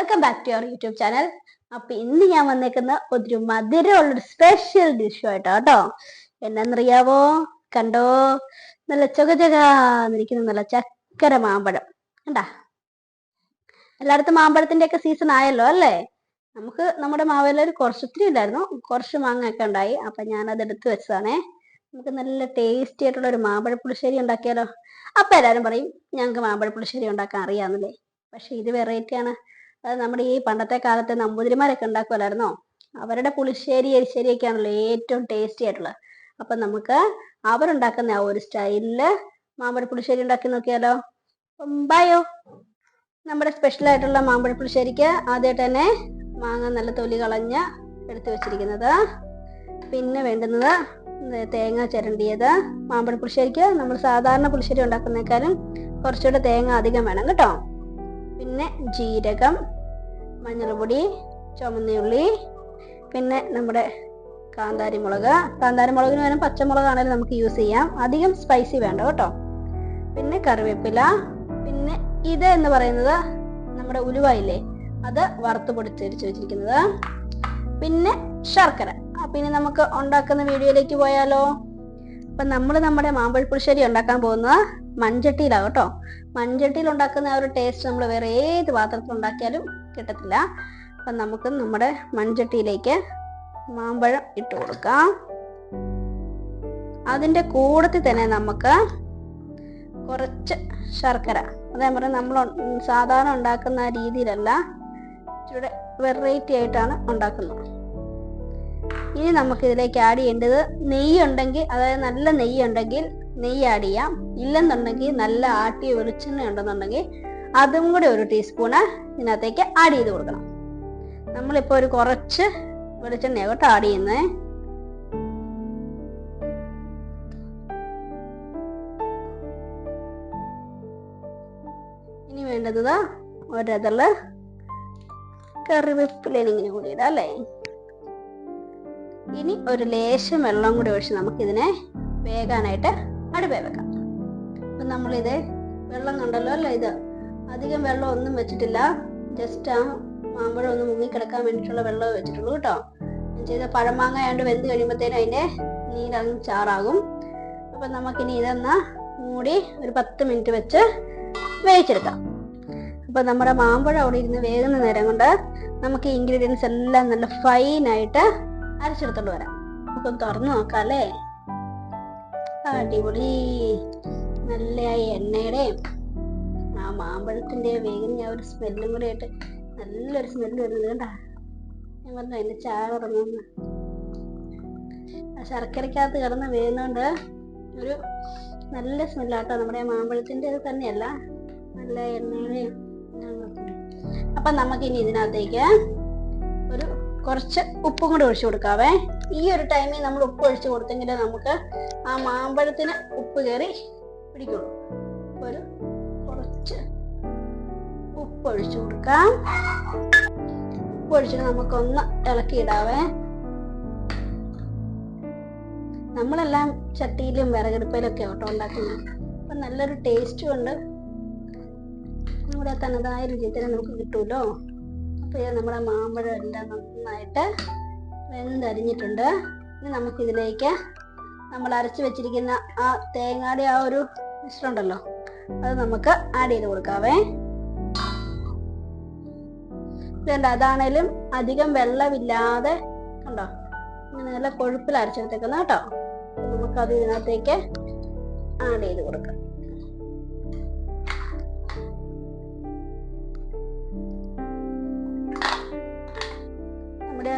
Welcome back to your YouTube channel. അപ്പൊ ഇന്ന് ഞാൻ വന്നേക്കുന്ന ഒരു മധുരമുള്ളൊരു സ്പെഷ്യൽ ഡിഷുമായിട്ടോ കേട്ടോ. എന്നാന്നറിയാവോ? കണ്ടോ, നല്ല ചൊകചൊകാന്നിരിക്കുന്ന നല്ല ചക്കര മാമ്പഴം കണ്ടാ. എല്ലായിടത്തും മാമ്പഴത്തിന്റെ ഒക്കെ സീസൺ ആയല്ലോ അല്ലേ? നമുക്ക് നമ്മുടെ മാവേലിൽ കുറച്ചൊത്തിരി ഇല്ലായിരുന്നു, കുറച്ച് മാങ്ങയൊക്കെ ഉണ്ടായി. അപ്പൊ ഞാനത് എടുത്തു വെച്ചതാണേ. നമുക്ക് നല്ല ടേസ്റ്റി ആയിട്ടുള്ള ഒരു മാമ്പഴ പുളിശ്ശേരി ഉണ്ടാക്കിയാലോ? അപ്പൊ എല്ലാവരും പറയും ഞങ്ങൾക്ക് മാമ്പഴ പുളിശ്ശേരി ഉണ്ടാക്കാൻ അറിയാമെന്നല്ലേ. പക്ഷെ ഇത് വെറൈറ്റി ആണ്. അത് നമ്മുടെ ഈ പണ്ടത്തെ കാലത്തെ നമ്പൂതിരിമാരൊക്കെ ഉണ്ടാക്കുമല്ലായിരുന്നോ? അവരുടെ പുളിശ്ശേരി എരിശ്ശേരിയൊക്കെയാണല്ലോ ഏറ്റവും ടേസ്റ്റി ആയിട്ടുള്ളത്. അപ്പൊ നമുക്ക് അവരുണ്ടാക്കുന്ന ആ ഒരു സ്റ്റൈലില് മാമ്പഴ പുളിശ്ശേരി ഉണ്ടാക്കി നോക്കിയാലോ? ബയോ. നമ്മുടെ സ്പെഷ്യൽ ആയിട്ടുള്ള മാമ്പഴ പുളിശ്ശേരിക്ക് ആദ്യമായിട്ട് തന്നെ മാങ്ങ നല്ല തൊലി കളഞ്ഞ് എടുത്തു വെച്ചിരിക്കുന്നത്. പിന്നെ വേണ്ടുന്നത് തേങ്ങ ചിരണ്ടിയത്. മാമ്പഴ പുളിശ്ശേരിക്ക് നമ്മൾ സാധാരണ പുളിശ്ശേരി ഉണ്ടാക്കുന്നേക്കാളും കുറച്ചുകൂടെ തേങ്ങ അധികം വേണം കേട്ടോ. പിന്നെ ജീരകം, മഞ്ഞൾപ്പൊടി, ചുമന്നുള്ളി, പിന്നെ നമ്മുടെ കാന്താരി മുളകിന് പകരം പച്ചമുളകാണെങ്കിലും നമുക്ക് യൂസ് ചെയ്യാം. അധികം സ്പൈസി വേണ്ട കേട്ടോ. പിന്നെ കറിവേപ്പില, പിന്നെ ഇത് എന്ന് പറയുന്നത് നമ്മുടെ ഉലുവയില്ലേ, അത് വറുത്ത് പൊടിച്ചരിച്ച് വെച്ചിരിക്കുന്നത്. പിന്നെ ശർക്കര. പിന്നെ നമുക്ക് ഉണ്ടാക്കുന്ന വീഡിയോയിലേക്ക് പോയാലോ? അപ്പൊ നമ്മൾ നമ്മുടെ മാമ്പഴ പുളിശ്ശേരി ഉണ്ടാക്കാൻ പോകുന്നത് മൺചട്ടിയിലാണ് കേട്ടോ. മൺചട്ടിയിൽ ഉണ്ടാക്കുന്ന ആ ഒരു ടേസ്റ്റ് നമ്മൾ വേറെ ഏത് പാത്രത്തിൽ ഉണ്ടാക്കിയാലും കിട്ടത്തില്ല. അപ്പൊ നമുക്ക് നമ്മുടെ മൺചട്ടിയിലേക്ക് മാമ്പഴം ഇട്ട് കൊടുക്കാം. അതിന്റെ കൂടത്തിൽ തന്നെ നമുക്ക് കുറച്ച് ശർക്കര, അതേ പറഞ്ഞാൽ നമ്മൾ സാധാരണ ഉണ്ടാക്കുന്ന രീതിയിലല്ല, ഇച്ചിരി വെറൈറ്റി ആയിട്ടാണ് ഉണ്ടാക്കുന്നത്. ഇനി നമുക്ക് ഇതിലേക്ക് ആഡ് ചെയ്യേണ്ടത് നെയ്യ് ഉണ്ടെങ്കിൽ, അതായത് നല്ല നെയ്യ് ഉണ്ടെങ്കിൽ നെയ്യ് ആഡ് ചെയ്യാം. ഇല്ലെന്നുണ്ടെങ്കിൽ നല്ല ആട്ടിയ വെളിച്ചെണ്ണ ഉണ്ടെന്നുണ്ടെങ്കിൽ അതും കൂടി ഒരു ടീസ്പൂണ് ഇതിനകത്തേക്ക് ആഡ് ചെയ്ത് കൊടുക്കണം. നമ്മളിപ്പോൾ ഒരു കുറച്ച് വെളിച്ചെണ്ണയാകട്ടെ ആഡ് ചെയ്യുന്നത്. ഇനി വേണ്ടത് ഒരതള് കറിവേപ്പില ഇങ്ങനെ കൂടി ഇടാം അല്ലേ. ഇനി ഒരു ലേശം വെള്ളം കൂടി ഒഴിച്ച് നമുക്കിതിനെ വേകാനായിട്ട് അടുപ്പേ വെക്കാം. അപ്പം നമ്മളിത് വെള്ളം കണ്ടല്ലോ അല്ലേ, ഇത് അധികം വെള്ളം ഒന്നും വെച്ചിട്ടില്ല. ജസ്റ്റ് ആ മാമ്പഴം ഒന്ന് മുങ്ങിക്കിടക്കാൻ വേണ്ടിയിട്ടുള്ള വെള്ളം വെച്ചിട്ടുള്ളൂ കേട്ടോ. ചെയ്ത പഴമാങ്ങ ആയതുകൊണ്ട് വെന്ത് കഴിയുമ്പോഴത്തേനും അതിൻ്റെ നീരങ്ങ് ചാറാകും. അപ്പം നമുക്കിനി ഇതൊന്ന് മൂടി ഒരു 10 മിനിറ്റ് വെച്ച് വേവിച്ചെടുക്കാം. അപ്പം നമ്മുടെ മാമ്പഴം അവിടെ ഇരുന്ന് വേകുന്ന നേരം കൊണ്ട് നമുക്ക് ഈ ഇൻഗ്രീഡിയൻസ് എല്ലാം നല്ല ഫൈനായിട്ട് അരച്ചെടുത്തോണ്ട് വരാം. നമുക്കൊന്ന് തുറന്നു നോക്കാം അല്ലേ. അടിപൊളി. നല്ല ആ എണ്ണയുടെയും ആ മാമ്പഴത്തിന്റെ വേഗം ആ ഒരു സ്മെല്ലും കൂടെ ആയിട്ട് നല്ലൊരു സ്മെല്ല് വരുന്നത് കണ്ടാ. ഞാൻ പറഞ്ഞു അതിന്റെ ചാറുറങ്ങുന്ന ആ ശർക്കരക്കകത്ത് കിടന്ന് വേകുന്നോണ്ട് ഒരു നല്ല സ്മെല്ലാട്ടോ. നമ്മുടെ മാമ്പഴത്തിന്റെ അത് തന്നെയല്ല, നല്ല എണ്ണയുടെയും. അപ്പൊ നമുക്കിനി ഇതിനകത്തേക്ക് ഒരു കുറച്ച് ഉപ്പും കൂടെ ഒഴിച്ചു കൊടുക്കാവേ. ഈ ഒരു ടൈമിൽ നമ്മൾ ഉപ്പ് ഒഴിച്ചു കൊടുത്തെങ്കിൽ നമുക്ക് ആ മാമ്പഴത്തിന് ഉപ്പ് കയറി പിടിക്കുള്ളൂ. ഒരു കുറച്ച് ഉപ്പ് ഒഴിച്ചു കൊടുക്കാം. ഉപ്പ് ഒഴിച്ചിട്ട് നമുക്കൊന്ന് ഇളക്കിയിടാവേ. നമ്മളെല്ലാം ചട്ടിയിലും വിറകടുപ്പിലും ഒക്കെ ഓട്ടോ ഉണ്ടാക്കുന്നത്. അപ്പൊ നല്ലൊരു ടേസ്റ്റും ഉണ്ട്, നമ്മുടെ തനതായ രുചി തന്നെ നമുക്ക് കിട്ടുമല്ലോ. അപ്പോൾ നമ്മുടെ മാമ്പഴം എല്ലാം നന്നായിട്ട് വെന്തരിഞ്ഞിട്ടുണ്ട്. ഇനി നമുക്കിതിലേക്ക് നമ്മൾ അരച്ച് വെച്ചിരിക്കുന്ന ആ തേങ്ങയുടെ ആ ഒരു മിശ്രം ഉണ്ടല്ലോ, അത് നമുക്ക് ആഡ് ചെയ്ത് കൊടുക്കാവേ. വേണ്ട, അതാണേലും അധികം വെള്ളമില്ലാതെ കണ്ടോ ഇങ്ങനെ നല്ല കൊഴുപ്പിൽ അരച്ചെടുത്തേക്കുന്ന കേട്ടോ. നമുക്കത് ഇതിനകത്തേക്ക് ആഡ് ചെയ്ത് കൊടുക്കാം.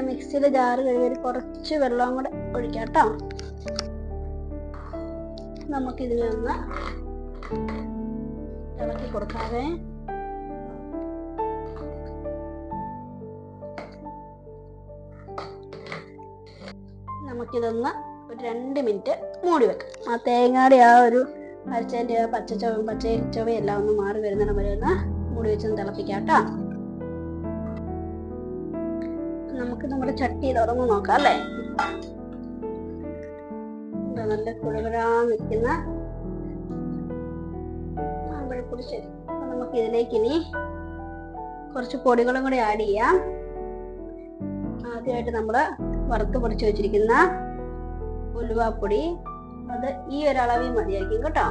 മിക്സിയിൽ ജാറ് കഴുകി കുറച്ച് വെള്ളം കൂടെ ഒഴിക്കാം കേട്ടോ. നമുക്കിതിനൊന്ന് ഇളക്കി കൊടുക്കാവേ. നമുക്കിതൊന്ന് ഒരു 2 മിനിറ്റ് മൂടി വെക്കാം. ആ തേങ്ങയുടെ ആ ഒരു അരച്ചതിൻ്റെ പച്ചച്ചൊവയെല്ലാം ഒന്ന് മാറി വരുന്നിടം വരെ ഒന്ന് മൂടി വെച്ചൊന്ന് തിളപ്പിക്കാം കേട്ടോ. നമുക്ക് നമ്മുടെ ചട്ടി തുറന്ന് നോക്കാം അല്ലേ. നല്ല കുഴകുഴാ നിൽക്കുന്ന മാമ്പഴ പുളിശ്ശേരി. അപ്പൊ നമുക്ക് ഇതിലേക്ക് ഇനി കുറച്ച് പൊടികളും കൂടി ആഡ് ചെയ്യാം. ആദ്യമായിട്ട് നമ്മൾ വറുത്ത് പൊടിച്ച് വെച്ചിരിക്കുന്ന ഉലുവാപ്പൊടി, അത് ഈ ഒരളവിൽ മതിയായിരിക്കും കേട്ടോ.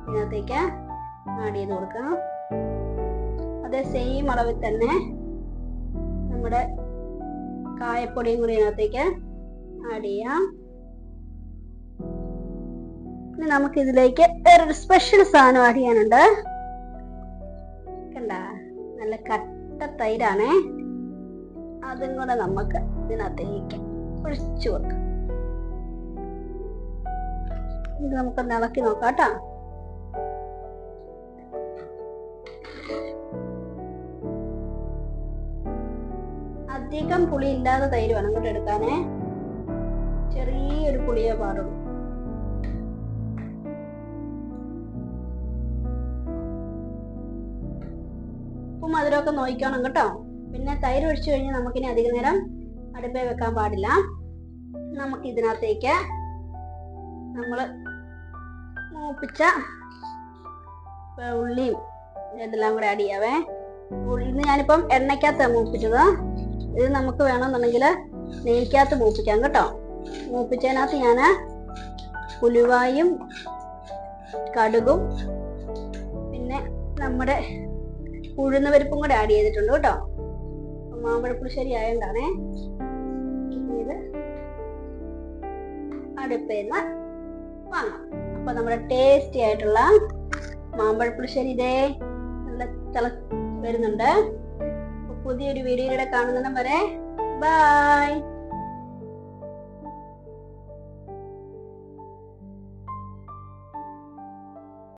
ഇതിനകത്തേക്ക് ആഡ് ചെയ്ത് കൊടുക്കാം. അതേ സെയിം അളവിൽ തന്നെ നമ്മുടെ കായപ്പൊടിയും കൂടി ഇതിനകത്തേക്ക് ആഡ് ചെയ്യാം. ഇനി നമുക്ക് ഇതിലേക്ക് വേറൊരു സ്പെഷ്യൽ സാധനം ആഡ് ചെയ്യാനുണ്ട്. കണ്ട, നല്ല കട്ട തൈരാണേ. അതും കൂടെ നമുക്ക് ഇതിനകത്തേക്ക് ഒഴിച്ചു വെക്കാം. ഇത് നമുക്കൊന്ന് ഇളക്കി നോക്കാം കേട്ടോ. അധികം പുളി ഇല്ലാതെ തൈര് വേണം ഇങ്ങോട്ട് എടുക്കാനേ. ചെറിയൊരു പുളിയേ പാടുള്ളൂ. ഉപ്പും മധുരമൊക്കെ നോക്കണം കേട്ടോ. പിന്നെ തൈര് ഒഴിച്ചു കഴിഞ്ഞാൽ നമുക്കിനി അധിക നേരം അടുപ്പേ വെക്കാൻ പാടില്ല. നമുക്ക് ഇതിനകത്തേക്ക് നമ്മൾ മൂപ്പിച്ച ഉള്ളിയും ഇതെല്ലാം കൂടെ ആഡ് ചെയ്യാവേ. ഇന്ന് ഞാനിപ്പം എണ്ണയ്ക്കകത്താണ് മൂപ്പിച്ചത്. ഇത് നമുക്ക് വേണമെന്നുണ്ടെങ്കിൽ നെയ്ക്കകത്ത് മൂപ്പിക്കാം കേട്ടോ. മൂപ്പിച്ചതിനകത്ത് ഞാൻ ഉലുവായും കടുകും പിന്നെ നമ്മുടെ ഉഴുന്ന പരിപ്പും കൂടെ ആഡ് ചെയ്തിട്ടുണ്ട് കേട്ടോ. മാമ്പഴപ്പുളിശ്ശേരി ആയതുകൊണ്ടാണേ. ഇത് അടുപ്പേന്ന് വാങ്ങാം. അപ്പൊ നമ്മുടെ ടേസ്റ്റി ആയിട്ടുള്ള മാമ്പഴപ്പുളിശ്ശേരി ഇതേ നല്ല വരുന്നുണ്ട്. പുതിയൊരു വീഡിയോയിലൂടെ കാണുന്നതും വരെ ബൈ.